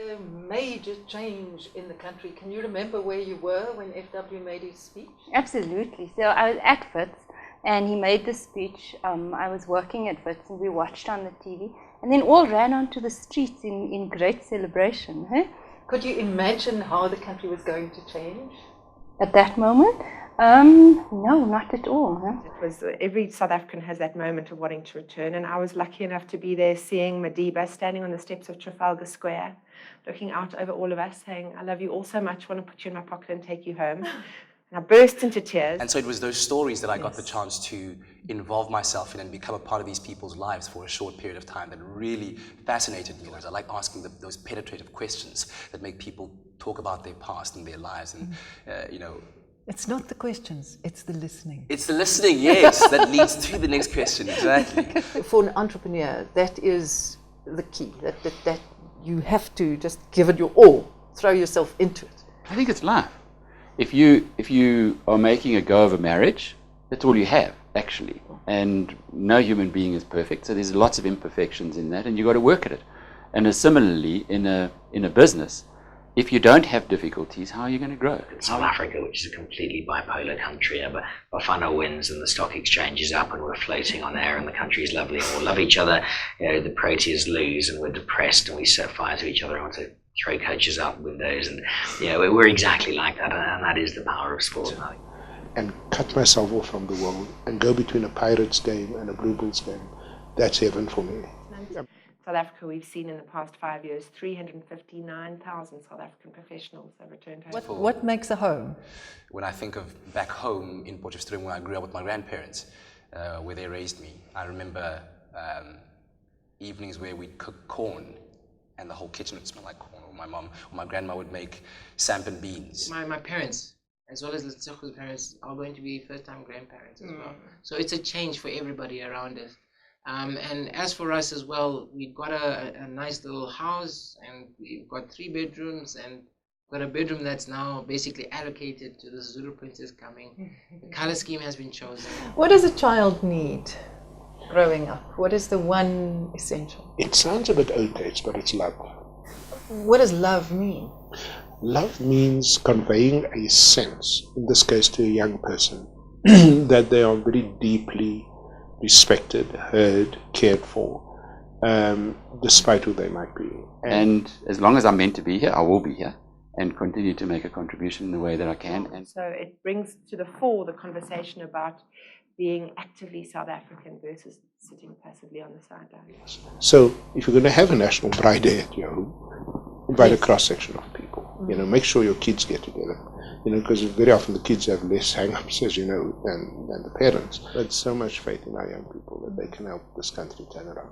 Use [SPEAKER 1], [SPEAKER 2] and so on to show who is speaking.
[SPEAKER 1] a major change in the country. Can you remember where you were when FW made his speech?
[SPEAKER 2] Absolutely. So I was at Wits and he made the speech. I was working at Wits and we watched on the TV and then all ran onto the streets in great celebration. Huh?
[SPEAKER 1] Could you imagine how the country was going to change?
[SPEAKER 2] At that moment? No, not at all. Huh?
[SPEAKER 3] It was, every South African has that moment of wanting to return, and I was lucky enough to be there seeing Madiba standing on the steps of Trafalgar Square, looking out over all of us, saying, "I love you all so much, I want to put you in my pocket and take you home." And I burst into tears.
[SPEAKER 4] And so it was those stories that I got the chance to involve myself in and become a part of these people's lives for a short period of time that really fascinated me. I like asking those penetrative questions that make people talk about their past and their lives, and you know.
[SPEAKER 5] It's not the questions, it's the listening.
[SPEAKER 4] It's the listening, yes, that leads to the next question, exactly.
[SPEAKER 1] For an entrepreneur, that is the key, that you have to just give it your all, throw yourself into it.
[SPEAKER 6] I think it's life. If you are making a go of a marriage, that's all you have, actually. And no human being is perfect, so there's lots of imperfections in that, and you've got to work at it. And similarly, in a business, if you don't have difficulties, how are you going to grow?
[SPEAKER 7] South Africa, which is a completely bipolar country, but Bafana wins and the stock exchange is up and we're floating on air and the country is lovely and we love each other. You know, the Proteas lose and we're depressed and we set fire to each other and want to throw coaches out windows, and you know, we're exactly like that, and that is the power of sport.
[SPEAKER 8] And cut myself off from the world and go between a Pirates game and a Blue Bulls game. That's heaven for me.
[SPEAKER 3] South Africa, we've seen in the past 5 years, 359,000 South African professionals have returned home.
[SPEAKER 5] What makes a home?
[SPEAKER 4] When I think of back home in Potchefstroom, where I grew up with my grandparents, where they raised me, I remember evenings where we'd cook corn and the whole kitchen would smell like corn, or my mom or my grandma would make sampan beans.
[SPEAKER 9] My parents, as well as Letsogo's parents, are going to be first-time grandparents as well. So it's a change for everybody around us. And as for us as well, we've got a nice little house and we've got 3 bedrooms and got a bedroom that's now basically allocated to the Zulu princess coming. The color scheme has been chosen.
[SPEAKER 1] What does a child need growing up? What is the one essential?
[SPEAKER 8] It sounds a bit old-age, but it's love.
[SPEAKER 1] What does love mean?
[SPEAKER 8] Love means conveying a sense, in this case to a young person, that they are very deeply respected, heard, cared for, despite who they might be.
[SPEAKER 6] And as long as I'm meant to be here, I will be here and continue to make a contribution in the way that I can. And
[SPEAKER 3] so it brings to the fore the conversation about being actively South African versus sitting passively on the sidelines.
[SPEAKER 8] So if you're going to have a national pride day at your home, invite a cross-section of people. You know, make sure your kids get together. You know, because very often the kids have less hang-ups, as you know, than the parents. But so much faith in our young people that they can help this country turn around.